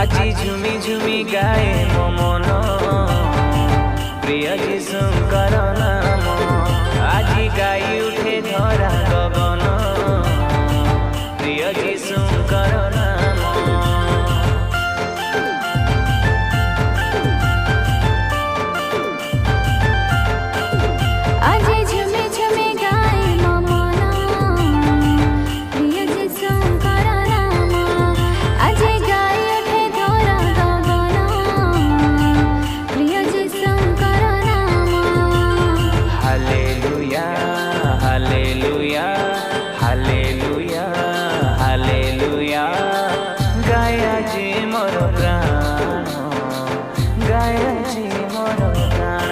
আজি ঝুমি ঝুমি গায়ে মো মন প্রিয় যিশুঙ্কর নাম। আজি গাই উঠে ধরা গগন প্রিয় যিশুঙ্কর নাম। আজি ঝুমি ঝুমি গায়ে মো মন প্রিয় যিশুঙ্কর নাম। আজি গাই উঠে ধরা গগন প্রিয় যিশুঙ্কর নাম। হালেলুয়া হালেলুয়া হালেলুয়া হালেলুয়া গায় আজি মোর প্রাণ, গায় আজি মোর প্রাণ।